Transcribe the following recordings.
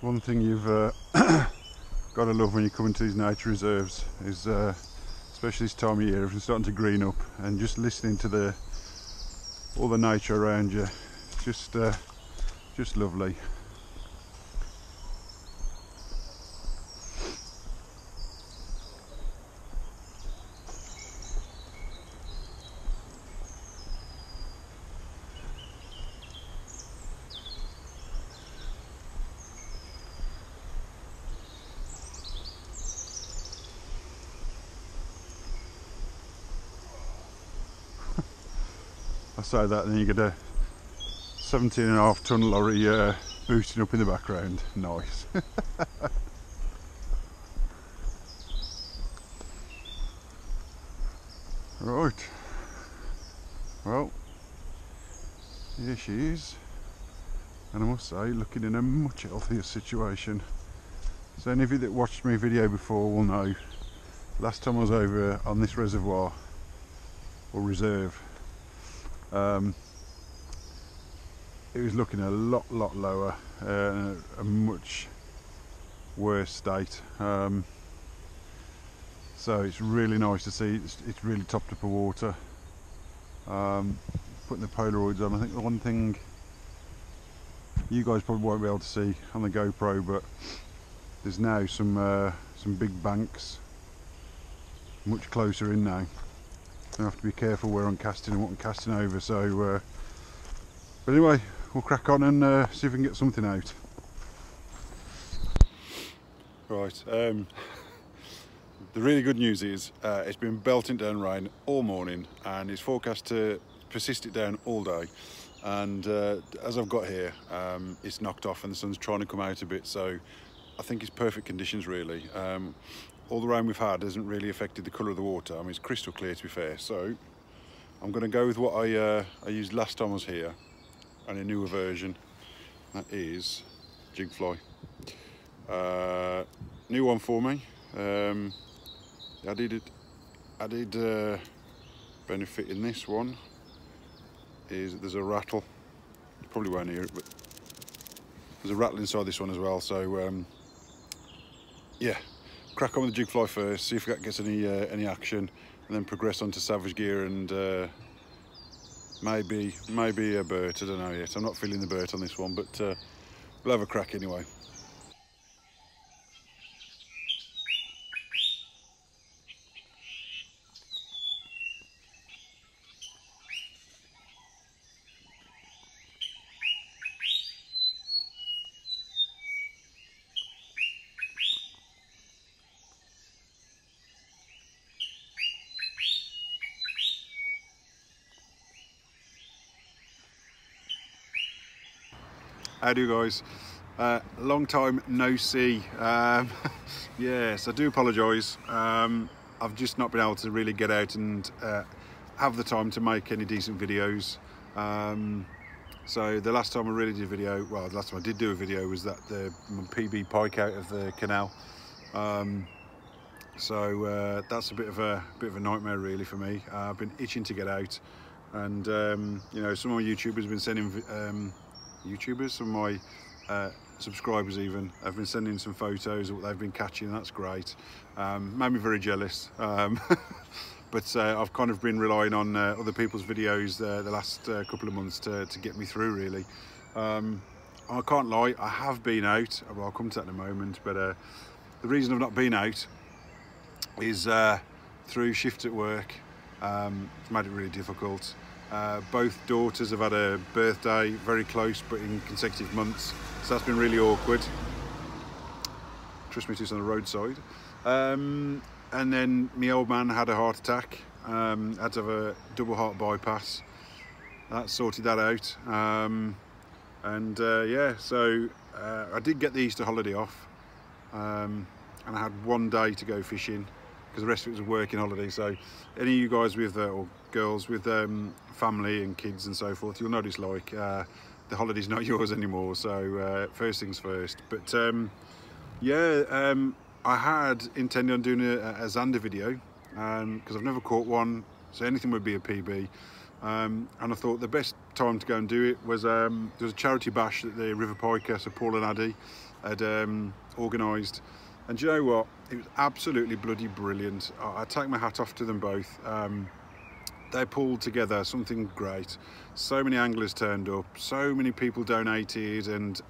One thing you've got to love when you come into these nature reserves is, especially this time of year, everything's starting to green up, and just listening to all the nature around you, just lovely. I say that and then you get a 17.5 ton lorry boosting up in the background. Nice. Right, well, here she is, and I must say, looking in a much healthier situation. So any of you that watched my video before will know, last time I was over on this reservoir or reserve, it was looking a lot lower, a much worse state. So it's really nice to see it's really topped up of water. Putting the Polaroids on, I think the one thing you guys probably won't be able to see on the GoPro, but there's now some big banks much closer in now. I have to be careful where I'm casting and what I'm casting over. So, but anyway, we'll crack on and see if we can get something out. Right. The really good news is it's been belting down rain all morning, and it's forecast to persist it down all day. And as I've got here, it's knocked off and the sun's trying to come out a bit. So I think it's perfect conditions really. All the rain we've had hasn't really affected the colour of the water. I mean, it's crystal clear to be fair. So I'm going to go with what I used last time I was here, and a newer version. That is jig fly. New one for me. Added benefit in this one is there's a rattle. You probably won't hear it, but there's a rattle inside this one as well. So yeah. Crack on with the jig fly first, see if that gets any action, and then progress on to Savage Gear and maybe a Burt. I don't know yet. I'm not feeling the Burt on this one, but we'll have a crack anyway. How do you guys? Long time no see. Yes, I do apologise. I've just not been able to really get out and have the time to make any decent videos. So the last time I really did a video, well, the last time I did do a video was that the PB pike out of the canal. So that's a bit of a nightmare really for me. I've been itching to get out, and you know, some of my YouTubers have been sending some of my subscribers even have been sending some photos of what they've been catching. That's great. Made me very jealous. But I've kind of been relying on other people's videos the last couple of months to get me through really. I can't lie, I have been out. Well, I'll come to that in a moment, but the reason I've not been out is through shifts at work. It's made it really difficult. Both daughters have had a birthday very close but in consecutive months, so that's been really awkward. Trust me, it's on the roadside. And then my old man had a heart attack, had to have a double heart bypass. That sorted that out. Yeah, so I did get the Easter holiday off, and I had one day to go fishing because the rest of it was a working holiday. So any of you guys with or girls with family and kids and so forth, you'll notice like the holiday's not yours anymore. So first things first. But yeah, I had intended on doing a Zander video because I've never caught one, so anything would be a PB. and I thought the best time to go and do it was there was a charity bash that the River Piker, so Paul and Addy, had organised. And do you know what? It was absolutely bloody brilliant. I take my hat off to them both. They pulled together something great. So many anglers turned up, so many people donated, and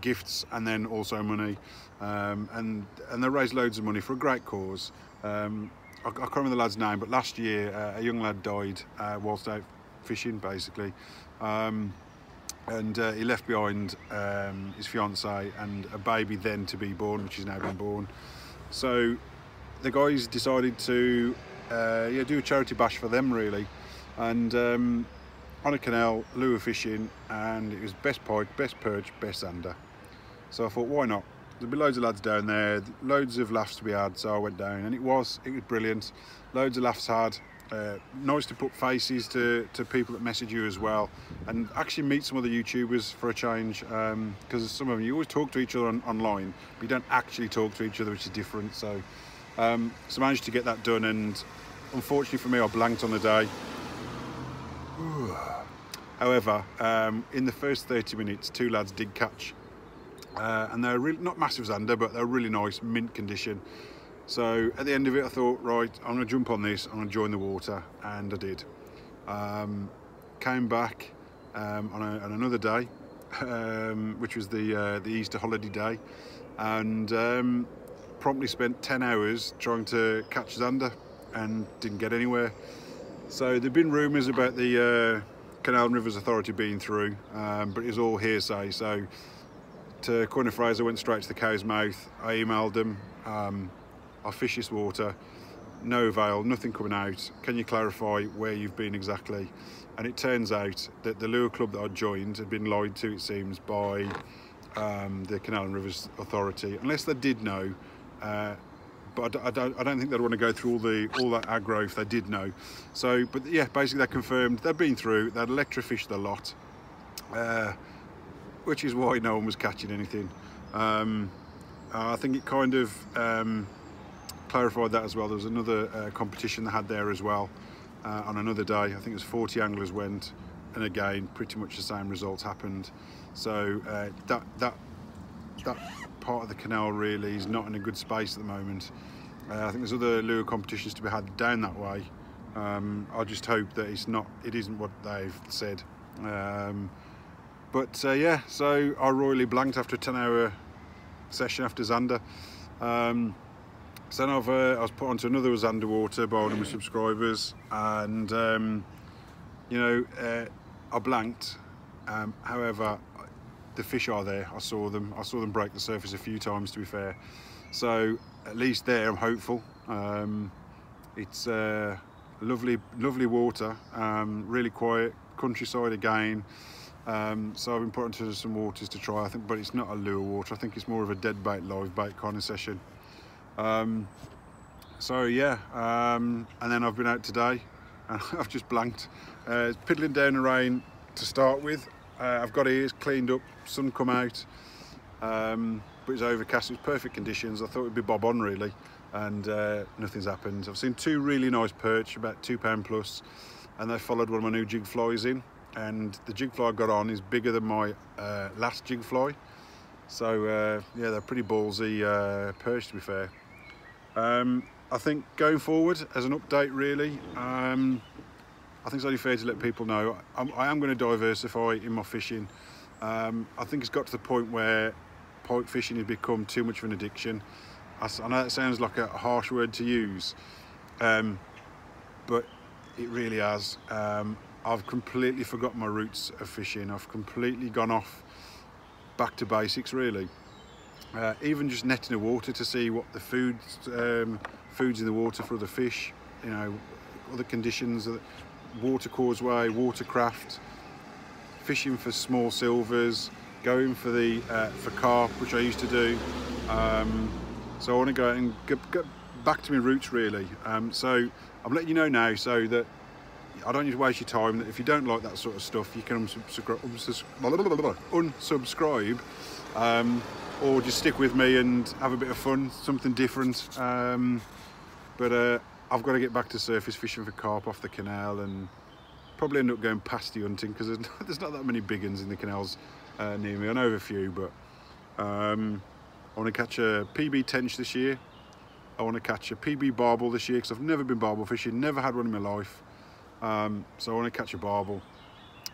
gifts, and then also money, and they raised loads of money for a great cause. I can't remember the lad's name, but last year a young lad died whilst out fishing, basically, and he left behind his fiancée and a baby then to be born, which has now been born. So the guys decided to do a charity bash for them, really, and on a canal, lure fishing, and it was best pike, best perch, best zander. So I thought, why not? There'd be loads of lads down there, loads of laughs to be had, so I went down, and it was brilliant. Loads of laughs had. Nice to put faces to people that message you as well, and actually meet some other YouTubers for a change, because some of them, you always talk to each other online, but you don't actually talk to each other, which is different. So I managed to get that done, and unfortunately for me, I blanked on the day. However, in the first 30 minutes, two lads did catch, and they're really not massive zander, but they're really nice, mint condition. So at the end of it, I thought, right, I'm going to jump on this, I'm going to join the water, and I did. Came back on another day, which was the Easter holiday day, and promptly spent 10 hours trying to catch zander and didn't get anywhere. So there've been rumours about the Canal and Rivers Authority being through, but it was all hearsay. So to coin a phrase, I went straight to the cow's mouth. I emailed them. I fish this water, no avail, nothing coming out. Can you clarify where you've been exactly? And it turns out that the lure club that I joined had been lied to, it seems, by the Canal and Rivers Authority, unless they did know. But I don't think they'd want to go through all that aggro if they did know. So, but yeah, basically they confirmed they'd been through, they'd electrofished the lot, which is why no one was catching anything. I think it kind of clarified that as well. There was another competition they had there as well on another day. I think it was 40 anglers went, and again pretty much the same results happened. So that part of the canal really is not in a good space at the moment. I think there's other lure competitions to be had down that way. I just hope that it isn't what they've said. But yeah, so I royally blanked after a 10-hour session after zander. So then I was put onto another zander water by one of my subscribers, and you know, I blanked. However, the fish are there. I saw them break the surface a few times, to be fair. So at least there I'm hopeful. It's lovely water, really quiet, countryside again. So I've been put onto some waters to try, I think, but it's not a lure water. I think it's more of a dead bait, live bait kind of session. So yeah, and then I've been out today and I've just blanked. It's piddling down the rain to start with. I've got ears cleaned up, sun come out, but it's overcast. It's perfect conditions. I thought it'd be bob on really, and nothing's happened. I've seen two really nice perch, about £2 plus, and they followed one of my new jig flies in, and the jig fly I got on is bigger than my last jig fly. So yeah, they're pretty ballsy perch, to be fair. I think going forward, as an update really, I think it's only fair to let people know I am going to diversify in my fishing. I think it's got to the point where pike fishing has become too much of an addiction. I know that sounds like a harsh word to use, but it really has. I've completely forgotten my roots of fishing. I've completely gone off back to basics really. Even just netting the water to see what the food's in the water for the fish, you know, other conditions, water causeway, watercraft, fishing for small silvers, going for the for carp, which I used to do. So I want to go and get back to my roots really. So I'm letting you know now, so that I don't need to waste your time. That if you don't like that sort of stuff, you can unsubscribe, or just stick with me and have a bit of fun, something different. But I've got to get back to surface fishing for carp off the canal, and probably end up going pasty hunting because there's not that many big ones in the canals near me. I know of a few, but I want to catch a PB tench this year. I want to catch a PB barbel this year because I've never been barbel fishing, never had one in my life. So I want to catch a barbel.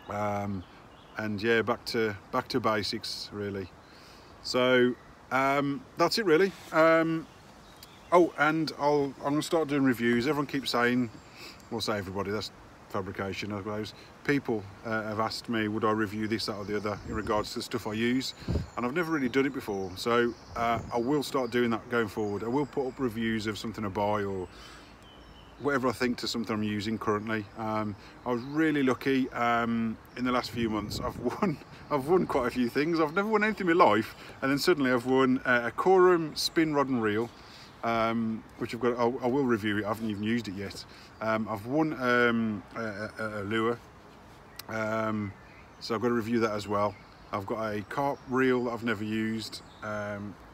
And yeah, back to basics really. So that's it really. Oh, and I'm going to start doing reviews. Everyone keeps saying, well, say everybody, that's fabrication, I suppose. People have asked me, would I review this, that or the other in regards to the stuff I use, and I've never really done it before. So I will start doing that going forward. I will put up reviews of something I buy or whatever I think to something I'm using currently. I was really lucky in the last few months. I've won quite a few things. I've never won anything in my life, and then suddenly I've won a Corum spin rod and reel, which I've got. I will review it. I haven't even used it yet. I've won a lure, so I've got to review that as well. I've got a carp reel that I've never used,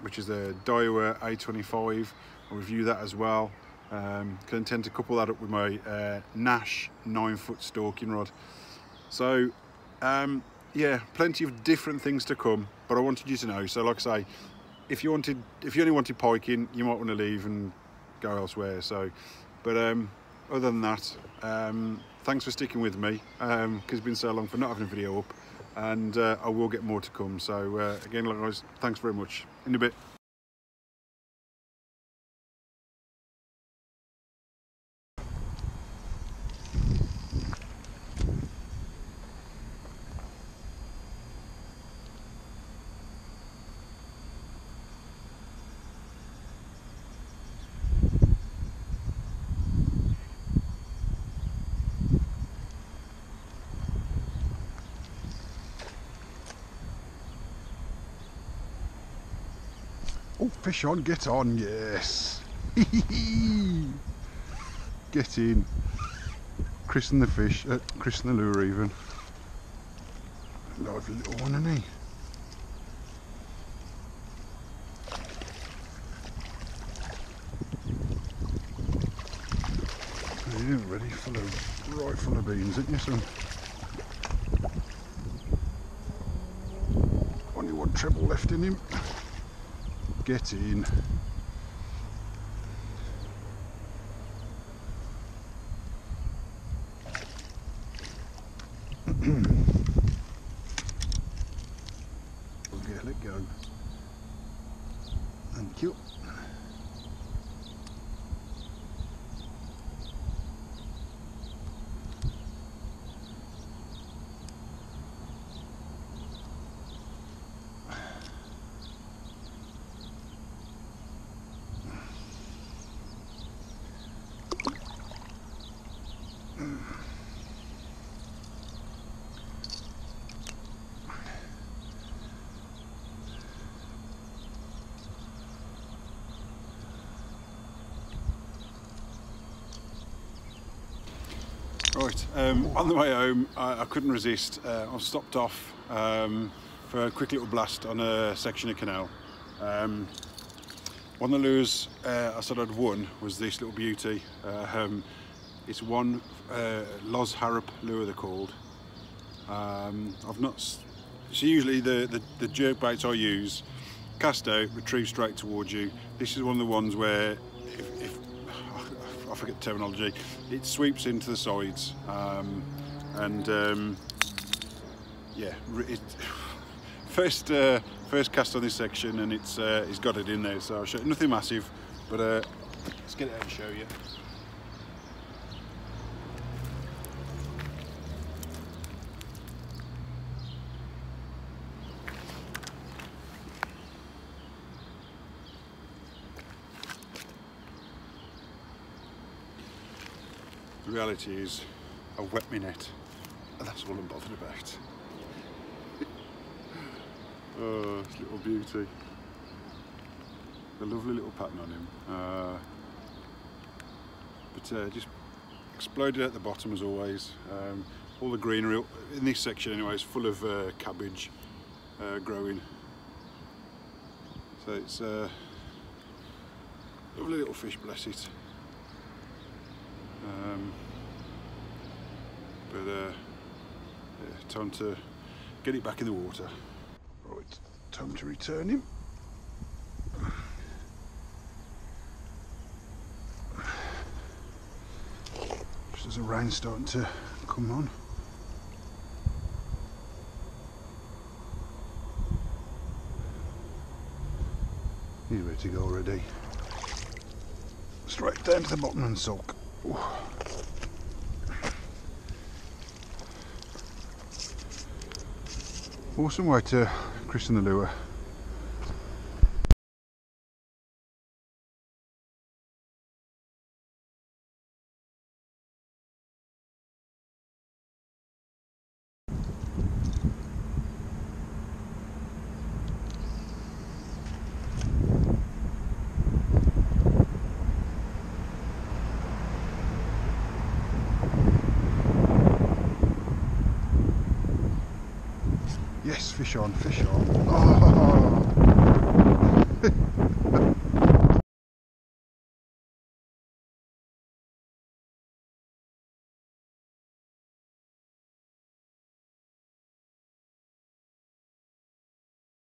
which is the Daiwa A25. I'll review that as well. Can intend to couple that up with my Nash 9-foot stalking rod. So yeah, plenty of different things to come, but I wanted you to know. So like I say, if you only wanted piking, you might want to leave and go elsewhere. So but other than that, thanks for sticking with me, because it's been so long for not having a video up, and I will get more to come. So again, like guys, thanks very much. In a bit. Oh, fish on, get on, yes. Get in. Christen the fish, christen the lure even. Lively little one, isn't he? You're ready, right full of beans, isn't you, son? Only one treble left in him. Get in. Okay, let go. Thank you. Right, on the way home, I couldn't resist. I stopped off for a quick little blast on a section of canal. One of the lures I said I'd won was this little beauty. It's one Loz Harrop lure, they're called. I've not. So usually the jerk baits I use cast out, retrieve straight towards you. This is one of the ones where if I forget the terminology, it sweeps into the sides, yeah, first cast on this section, and it's got it in there. So I'll show you. Nothing massive, but let's get it out and show you. The reality is, I wet my net, and that's all I'm bothered about. Oh, this little beauty. A lovely little pattern on him. But just exploded at the bottom as always. All the greenery, in this section anyway, is full of cabbage growing. So it's a lovely little fish, bless it. but yeah, time to get it back in the water. Right, time to return him. Just as the rain's starting to come on. He's ready to go already. Straight down to the bottom and sulk. Ooh. Awesome way to christen the lure. Yes, fish on, fish on. Oh.